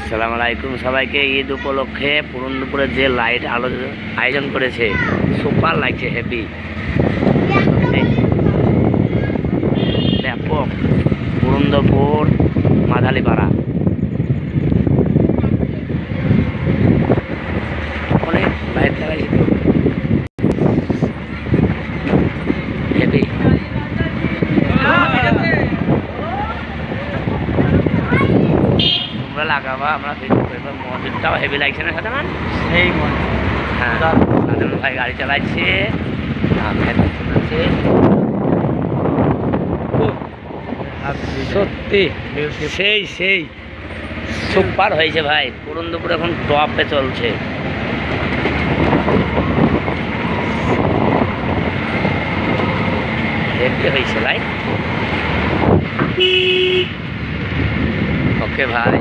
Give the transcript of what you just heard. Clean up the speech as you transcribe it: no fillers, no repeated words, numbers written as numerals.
আসসালামু আলাইকুম সবাইকে। ঈদ উপলক্ষে পুরন্দপুরে যে লাইট আয়োজন করেছে, সুপার লাগছে, হেভি, ব্যাপক। পুরন্দপুর মাধালিপাড়া অনেক লাইট লাগাইছে তো, হেভি। তোমরা লাগাবা, আমরা মসজিদটাও হেভি লাগছে না সাধারণ? সেই হ্যাঁ, সাধারণ ভাই গাড়ি চালাচ্ছে, সত্যি সেই সেই সুপার হয়েছে ভাই। পুরন্দপুর এখন টপে চলছে। হেভি হয়েছে লাইট। ওকে ভাই।